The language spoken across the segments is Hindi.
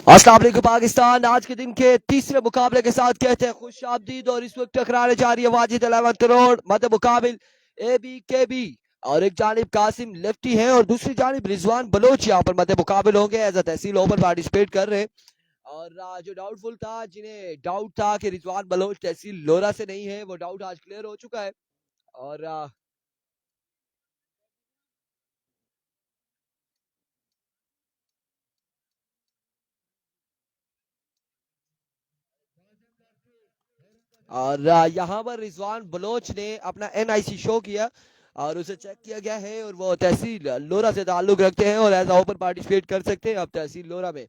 अस्सलाम वालेकुम पाकिस्तान। आज के दिन के तीसरे मुकाबले के साथ कहते हैं खुश आमदीद। और इस वक्त टकराने जा रही है वाजिद 11 करोड़ मध्य मुकाबिल ABKB। और एक जानिब कासिम लेफ्टी है और दूसरी जानिब रिजवान बलोच यहाँ पर मध्य मुकाबिल होंगे। एज अ तहसील ओवर पार्टिसिपेट कर रहे हैं। और जो डाउटफुल था, जिन्हें डाउट था कि रिजवान बलोच तहसील लोरा से नहीं है, वो डाउट आज क्लियर हो चुका है। और यहाँ पर रिजवान बलोच ने अपना NIC शो किया और उसे चेक किया गया है और वो तहसील लोरा से ताल्लुक रखते हैं और एज ओपन पार्टिसिपेट कर सकते हैं अब तहसील लोरा में।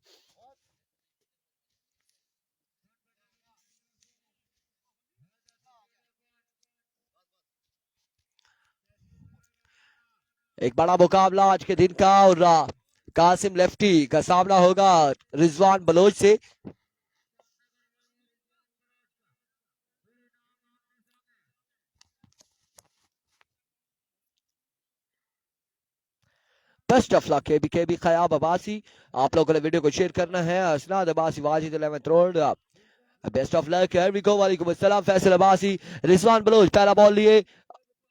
एक बड़ा मुकाबला आज के दिन का। और कासिम लेफ्टी का सामना होगा रिजवान बलोच से। Best of luck KB Khayab Abbasi. आप लोगों ने वीडियो को शेयर करना है। Asnad Abbasi Wajid 11th road. Best of luck. Here we go. वालेकुम अस्सलाम फैसल अब्बासी। रिजवान बलोच पहला बॉल लिए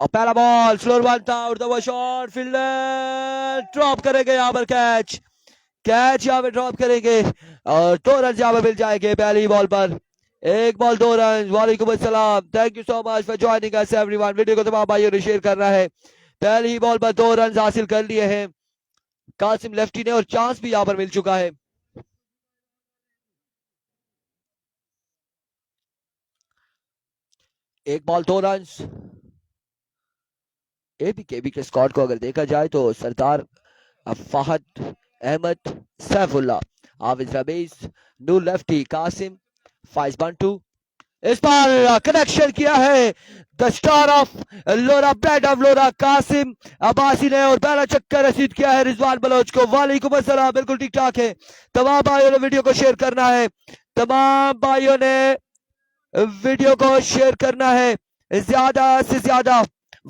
और पहला बॉल स्लोर वन था और द शॉट फील्डर ड्रॉप करेंगे यहाँ पर। कैच यहाँ पे ड्रॉप करेंगे और 2 रन यहाँ पे मिल जाएंगे पहली बॉल पर। 1 बॉल 2 रन। वालेकुम अस्सलाम। Thank you so much for joining us everyone. Video को तमाम भाइयों ने शेयर करना है। पहली ही बॉल पर 2 रन हासिल कर लिए हैं कासिम लेफ्टी ने और चांस भी यहाँ पर मिल चुका है। एक बॉल 2 रन। ABKB के स्क्वाड को अगर देखा जाए तो सरदार फहद अहमद सैफुल्ला आविद रमीज नूर लेफ्टी कासिम फाइज बंटू। इस बार कनेक्शन किया है the star of Lora brand of Lora Qasim Abbasi ने और पहला चक्कर रसीद किया है रिजवान बलोच को। वालेकुम अस्सलाम। बिल्कुल ठीक ठाक है। तमाम भाइयों ने वीडियो को शेयर करना है। तमाम भाइयों ने वीडियो को शेयर करना है ज्यादा से ज्यादा।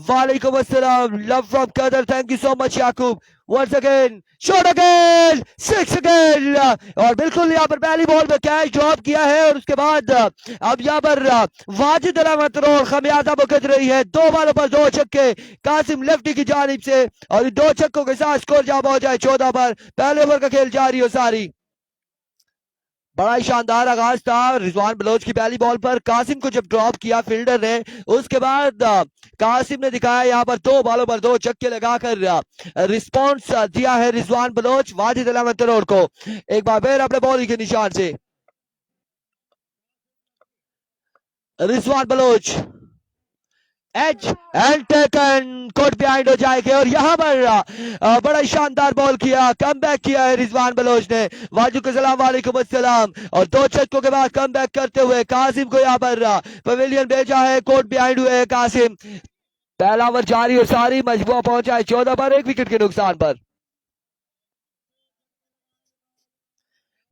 वालेकुम अस्सलाम। Love from Qadar. Thank you so much Yakub. Once again shot again 6 again. और बिल्कुल यहाँ पर पहली बॉल में कैच ड्रॉप किया है और उसके बाद अब यहाँ पर वाजिद 11th रोड खमियाजा भुगत रही है। 2 बॉलों पर 2 छक्के कासिम लेफ्टी की जानिब से और 2 छक्कों के साथ स्कोर जहां पहुंच जाए 14 पर। पहले ओवर का खेल जारी हो सारी। बड़ा ही शानदार आगाज था रिजवान बलोच की पहली बॉल पर। कासिम को जब ड्रॉप किया फील्डर ने, उसके बाद कासिम ने दिखाया यहाँ पर 2 बॉलों पर 2 छक्के लगाकर रिस्पांस दिया है Rizwan Bloch Wajid 11th road को। एक बार फिर अपने बॉलिंग के निशान से Rizwan Baloch edge and taken caught behind हो जाएंगे। और यहाँ पर बड़ा शानदार बॉल किया, कम बैक किया है रिजवान बलोच ने। वालेकुम सलाम। वालेकुम अस्सलाम। और 2 छक्कों के बाद कम बैक करते हुए कासिम को यहाँ पर पवेलियन भेजा है। कोट बिहाइंड हुए कासिम। पहला ओवर जारी और सारी मजबूआ पहुंचा है 14 पर 1 विकेट के नुकसान पर।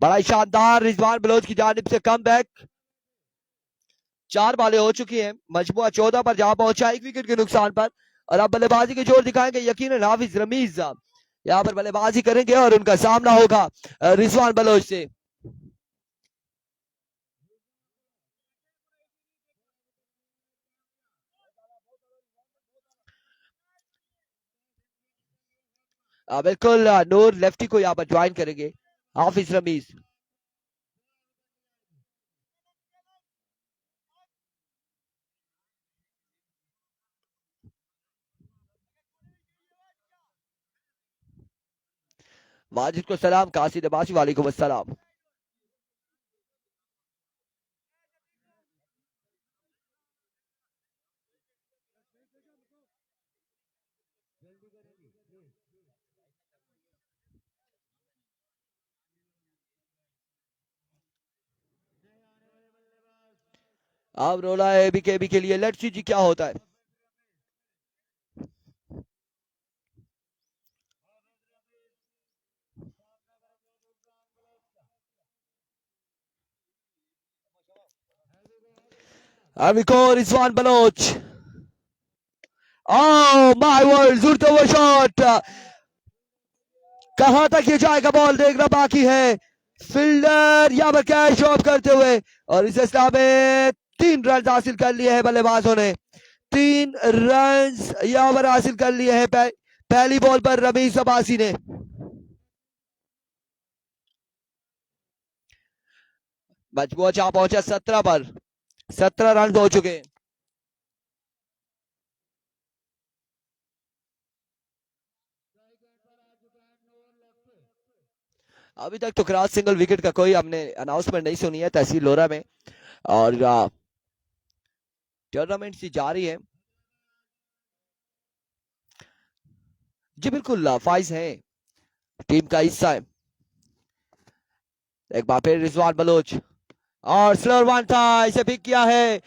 बड़ा शानदार रिजवान बलोच की जानिब से कम बैक। 4 बॉलें हो चुकी हैं। मजबूआ 14 पर जहां पहुंचा 1 विकेट के नुकसान पर। और अब बल्लेबाजी के जोर दिखाएंगे यकीनन हाफिज रमीज यहाँ पर बल्लेबाजी करेंगे और उनका सामना होगा रिजवान बलोच से। बिल्कुल नूर लेफ्टी को यहाँ पर ज्वाइन करेंगे हाफिज रमीज। वाजिद को सलाम। कासिद अब्बासी वालेकुम अस्सलाम। अब रोला है ABKB के लिए। लेट्स सी जी क्या होता है। Rizwan Baloch. Oh my word, जुड़ते हुए शॉट। कहां तक ये जाएगा बॉल देखना बाकी है। फील्डर यहाँ पर कैच ड्रॉप करते हुए और इस अवस्था में 3 रन हासिल कर लिए हैं बल्लेबाजों ने। 3 रन यहाँ पर हासिल कर लिए हैं पहली बॉल पर रमीज अब्बासी ने। मजबूत जहां पहुंचा 17 पर, 17 रन हो चुके हैं। अभी तक तो क्रॉस सिंगल विकेट का कोई हमने अनाउंसमेंट नहीं सुनी है तहसील लोरा में, और टूर्नामेंट सी जारी है। जी बिल्कुल, फाइज है, टीम का हिस्सा है। एक बार फिर रिजवान बलोच और स्लोअर वन था, इसे पिक किया है,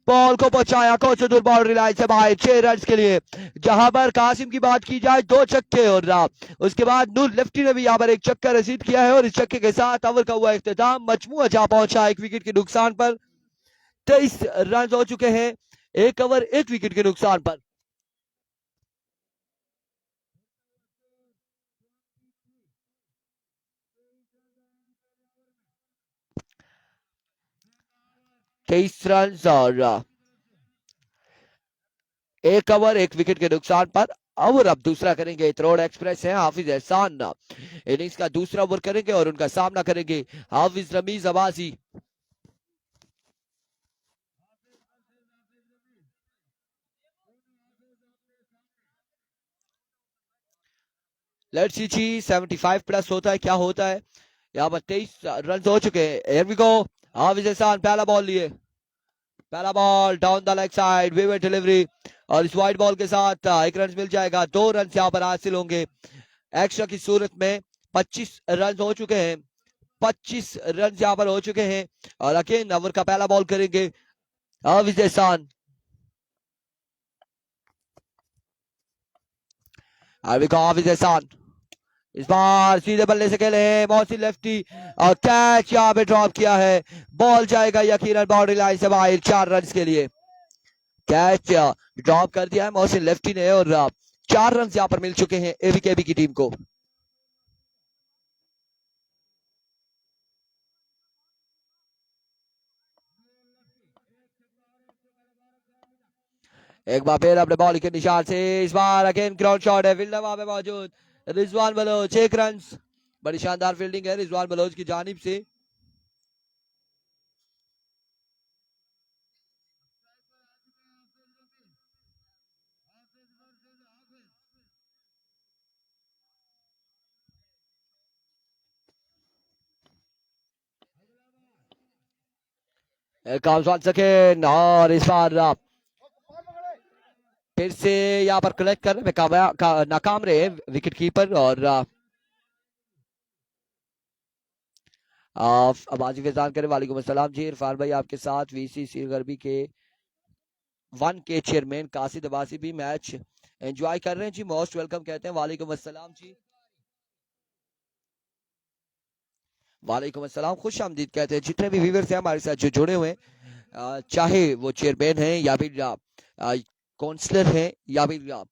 बॉल को पहुंचाया कोचुदुर बाउंड्री लाइन से बाहर 6 रन के लिए। जहां पर कासिम की बात की जाए 2 छक्के और उसके बाद नूर लेफ्टी ने भी यहाँ पर एक छक्का रसीद किया है और इस छक्के के साथ ओवर का हुआ इख्तिताम। मजमूआ जहां पहुंचा 1 विकेट के नुकसान पर, 23 रन हो चुके हैं 1 ओवर 1 विकेट के नुकसान पर। तेईस रन और 1 ओवर 1 विकेट के नुकसान पर। ओवर अब दूसरा करेंगे इतरोड़ एक्सप्रेस है, हाफिज एहसान इनिंग्स का दूसरा ओवर करेंगे और उनका सामना करेंगे Hafiz Rameez Abbasi. Let's see 75 plus होता है, क्या होता है। यहाँ पर 23 रन हो चुके हैं। हियर वी गो, हाफिज एहसान पहला बॉल लिए, पहला ball down the leg side, विवेट डिलीवरी और इस वाइड बॉल के साथ 1 रन मिल जाएगा। 2 रन यहाँ पर हासिल होंगे एक्स्ट्रा की सूरत में। 25 रन हो चुके हैं, 25 रन यहाँ पर हो चुके हैं और अगेन ओवर का पहला बॉल करेंगे हाफिज एहसान। हाफिज एहसान इस बार सीधे बल्ले से खेले हैं, मोहसिन लेफ्टी और कैच यहाँ पे ड्रॉप किया है। बॉल जाएगा यकीनन बाउंड्री लाइन से बाहर 4 रन के लिए। कैच ड्रॉप कर दिया है मोहसिन लेफ्टी ने और 4 रन यहाँ पर मिल चुके हैं एबीकेबी की टीम को। एक बार फिर अपने बॉल के निशान से इस बार अगेन ग्राउंड शॉट है, फील्डर वहां पे मौजूद रिजवान बलोच। 1 रन, बड़ी शानदार फील्डिंग है रिजवान बलोच की जानिब से। और इस बार फिर से यहाँ पर कलेक्ट करने में नाकाम रहे विकेट कीपर और अब आज फैजान करें। वालेकुम अस्सलाम जी, इरफान भाई आपके साथ वीसी गरबी के 1 के चेयरमैन कासिद अब्बासी भी मैच एंजॉय कर रहे हैं जी, मोस्ट वेलकम कहते हैं। वालेकुम अस्सलाम जी, वालेकुम अस्सलाम, खुश आमदीद कहते हैं जितने भी व्यूअर्स हैं हमारे साथ जो जुड़े हुए हैं, चाहे वो चेयरमैन हैं या फिर काउंसलर हैं या फिर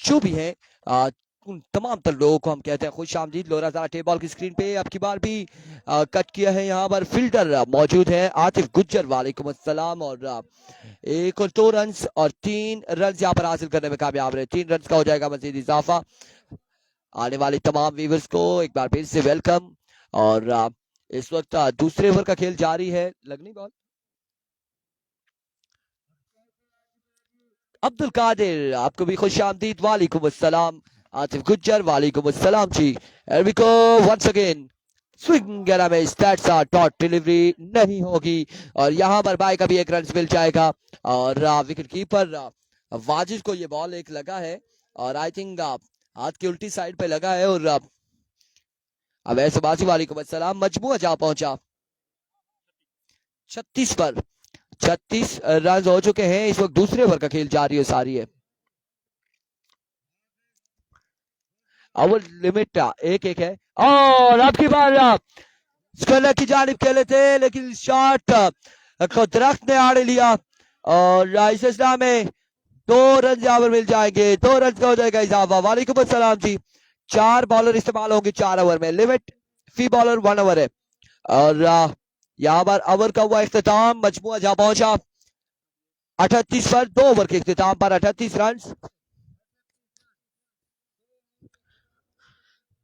जो भी है, उन तमाम तर लोगों को हम कहते हैं खुश आमदीद। लोरा ज़रा टेबल की स्क्रीन पे अब की बार भी कट किया है, यहाँ पर फील्डर मौजूद है आतिफ गुज्जर। वालेकुम अस्सलाम, और 1 और 2 रन और 3 रन यहाँ पर हासिल करने में कामयाब रहे। 3 रन का हो जाएगा मजीद इजाफा। आने वाले तमाम व्यूअर्स को एक बार फिर से वेलकम। और इस वक्त दूसरे ओवर का खेल जारी है। लगनी बॉल अब्दुल कादिर, आपको भी खुश आमदीद। वालेकुम अस्सलाम आतिफ गुज्जर, वालेकुम अस्सलाम जी। एरविको वंस अगेन स्विंग में स्टैट्स डॉट डिलीवरी नहीं होगी और यहाँ पर बाय का भी 1 रन मिल जाएगा और विकेट कीपर वाजिद को ये बॉल एक लगा है और आई थिंक हाथ की उल्टी साइड पे लगा है और अब ऐसे बाजी। वालेकुम अस्सलाम, मजमुआ जा पहुंचा 36 पर, 36 रन हो चुके हैं। इस वक्त दूसरे ओवर का खेल जारी है सारी है। ओवर लिमिट 1-1 है और अब की बार स्कलर की जानिब खेले थे लेकिन शॉट को दरख्त ने आड़े लिया और इस सिलसिला में 2 रन यहाँ पर मिल जाएंगे, 2 रन का हो जाएगा इजाफा। वालेकुम अस्सलाम जी, 4 बॉलर इस्तेमाल होंगे 4 ओवर में, लिमिट फी बॉलर 1 ओवर है। और यहाँ पर ओवर का हुआ इख्तिताम, मजमुआ जहां पहुंचा 38 पर, 2 ओवर के इख्तिताम पर 38 रन।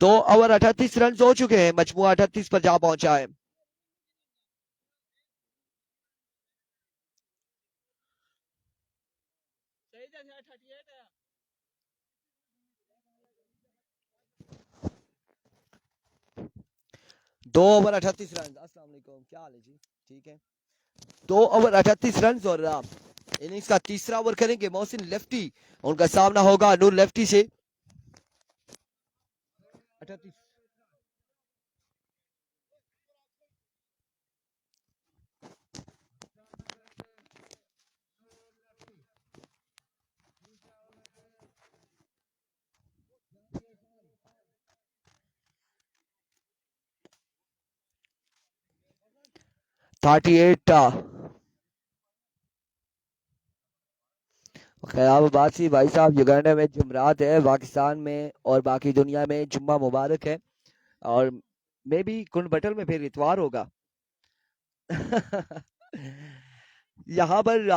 2 ओवर 38 रन हो चुके हैं, मजमुआ 38 पर जा पहुंचा है। दो ओवर 38 रन। अस्सलाम वालेकुम, क्या हाल है जी? ठीक है। 2 ओवर 38 रन और इनिंग्स का तीसरा ओवर करेंगे मोहसिन लेफ्टी। उनका सामना होगा नूर लेफ्टी से। 38 38 खैराबाद भाई साहब, युगांडा में जुमरात है, पाकिस्तान में और बाकी दुनिया में जुम्मा मुबारक है। और मे भी कुंड बटल में फिर इतवार होगा। यहाँ पर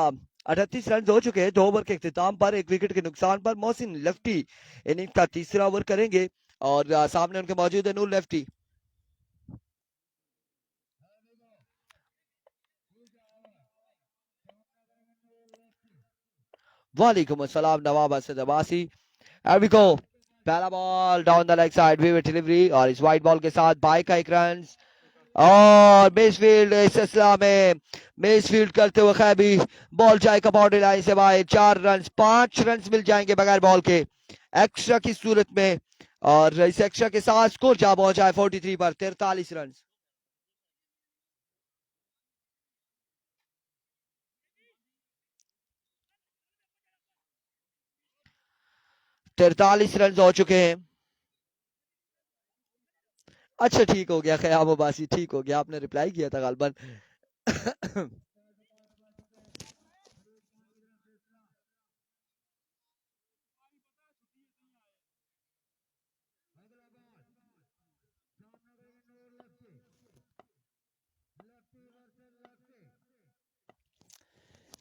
38 रन हो चुके हैं 2 ओवर के इख्तिताम पर, 1 विकेट के नुकसान पर। मोहसिन लेफ्टी इनिंग्स का तीसरा ओवर करेंगे और सामने उनके मौजूद है नूर लेफ्टी। वालेकुम अस्सलाम Nawab Asad Abbasi. Here we go. पहला ball down the leg side, vivid delivery और इस वाइड बॉल के साथ बाई का 1 रन। और मिसफील्ड इस सिलसिला में मिसफील्ड करते हुए खैबी, बॉल जाएगा बाउंड्री लाइन से बाहर। 4 रन, 5 रन मिल जाएंगे बगैर बॉल के एक्स्ट्रा की सूरत में। और इस एक्स्ट्रा के साथ स्कोर जा पहुंचा है 43 पर, 43 रन। 43 रन हो चुके हैं। अच्छा ठीक हो गया ख्याम अब्बासी, ठीक हो गया, आपने रिप्लाई किया था गालबन।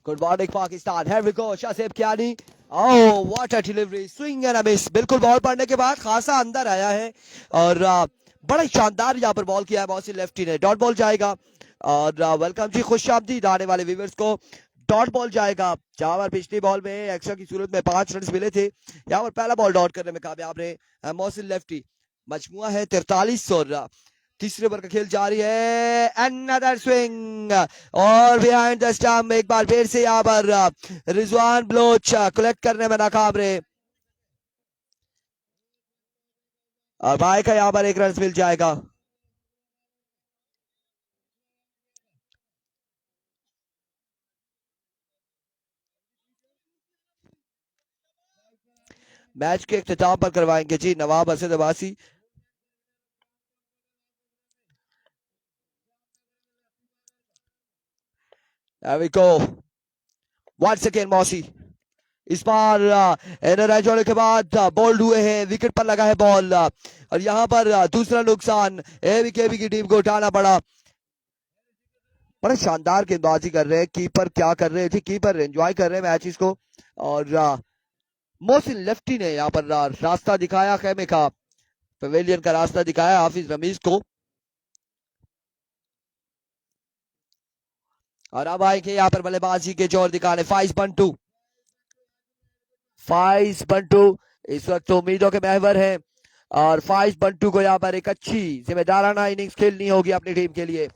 Good morning Pakistan. Here we go. Shasib Kiyani. Oh what a delivery, swing and a miss. बिल्कुल बॉल पड़ने के बाद खासा अंदर आया है और बड़ा ही शानदार यहाँ पर बॉल किया है मोहसिन लेफ्टी ने। डॉट बॉल जाएगा और वेलकम जी, खुश आमदीद आने वाले व्यूअर्स को। डॉट बॉल जाएगा जहां पर पिछली बॉल में एक्स्ट्रा की सूरत में 5 रन मिले थे, यहाँ पर पहला बॉल डॉट करने में कामयाब रहे मोहसिन लेफ्टी। मजमुआ है 43 और तीसरे ओवर का खेल जारी है। अनदर स्विंग और बिहाइंड द स्टंप, एक बार फिर से यहाँ पर रिजवान बलोच कलेक्ट करने में नाकाम रहे और भाई का यहाँ पर 1 रन मिल जाएगा। मैच के इख्तिताम पर करवाएंगे जी नवाब Asad Abbasi. There we go. Once again मौसी, इस बार एनराइज होने के बाद बोल्ड हुए हैं, विकेट पर लगा है बॉल और यहाँ पर दूसरा नुकसान एबीकेबी की टीम को उठाना पड़ा। बड़ा शानदार गेंदबाजी कर रहे हैं, कीपर क्या कर रहे थे, कीपर एंजॉय कर रहे हैं मैचेस को। और मोहसिन लेफ्टी ने यहाँ पर रास्ता दिखाया खेमे का, पवेलियन का रास्ता दिखाया हाफिज रमीज को। और अब आएंगे यहाँ पर बल्लेबाजी के जोर दिखाने फाइज बंटू। फाइज बंटू इस वक्त तो उम्मीदों के महवर हैं और फाइज बंटू को यहाँ पर एक अच्छी जिम्मेदाराना इनिंग्स खेलनी होगी अपनी टीम के लिए।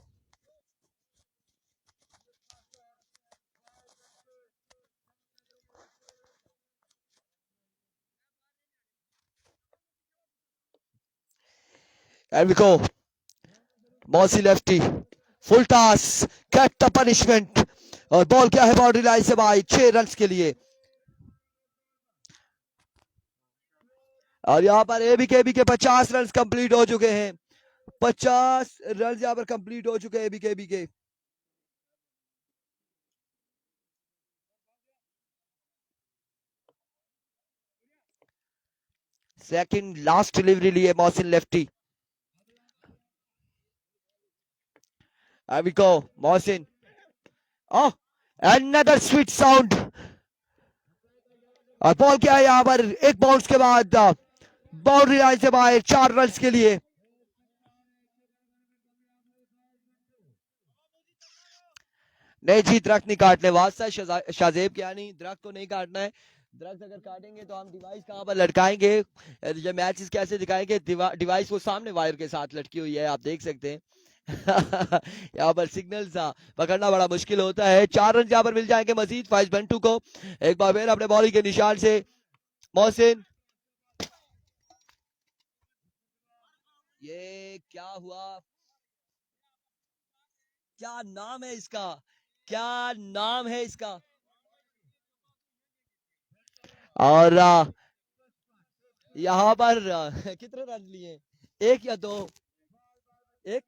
And we go. मौसी lefty, full toss, get the punishment और बॉल क्या है बाउंड्री लाइन से बाहर 6 रन के लिए। और यहाँ पर एबीकेबी के 50 रन कंप्लीट हो चुके हैं। 50 रन यहाँ पर कंप्लीट हो चुके हैं एबीकेबी के। सेकंड लास्ट डिलीवरी लिए Mohsin lefty. Here we go. Mohsin. Oh, another sweet sound. और बॉल क्या है यहाँ पर, एक बाउंस के बाद बाउंड्री लाइन से बाहर 4 रन के लिए। नहीं जी, दरख्त नहीं काटने वास्ता शाजेब क्या नहीं, दरख्त को नहीं काटना है। दरख्त अगर काटेंगे तो हम डिवाइस कहाँ पर लटकाएंगे, ये मैचेस कैसे दिखाएंगे। डिवाइस वो सामने वायर के साथ लटकी हुई है, आप देख सकते हैं। यहाँ पर सिग्नल सा पकड़ना बड़ा मुश्किल होता है। 4 रन यहाँ पर मिल जाएंगे मजीद फाइज बंटू को। एक बार फिर अपने बॉलिंग के निशान से मोहसिन। ये क्या हुआ, क्या नाम है इसका, क्या नाम है इसका। और यहाँ पर कितने रन लिए, एक या दो, एक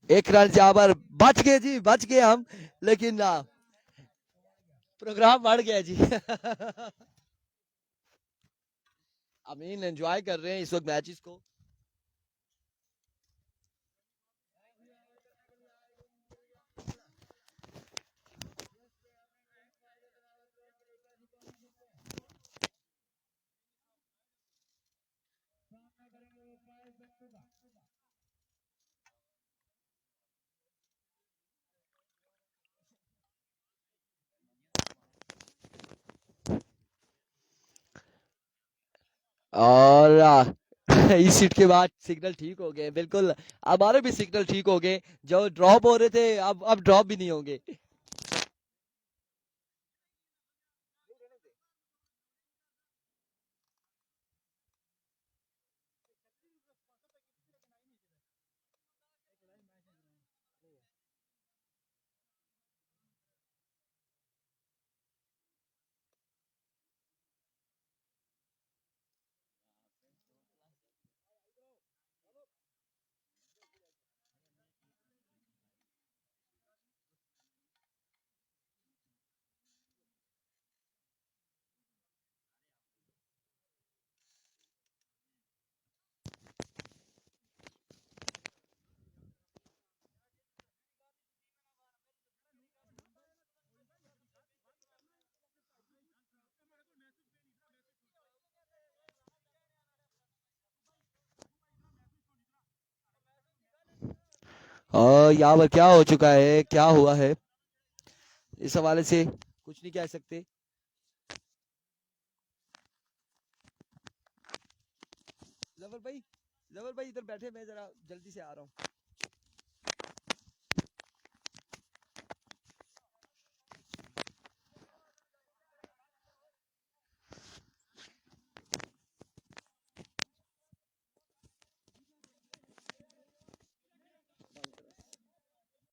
एक रन यहाँ पर बच गए जी, बच गए हम, लेकिन प्रोग्राम बढ़ गया जी। अमीन एंजॉय कर रहे हैं इस वक्त मैचेस को। और इस सीट के बाद सिग्नल ठीक हो गए, बिल्कुल हमारे भी सिग्नल ठीक हो गए। जो ड्रॉप हो रहे थे अब ड्रॉप भी नहीं होंगे। और यहाँ पर क्या हो चुका है, क्या हुआ है, इस हवाले से कुछ नहीं कह सकते। जफर भाई, जफर भाई इधर बैठे, मैं जरा जल्दी से आ रहा हूँ।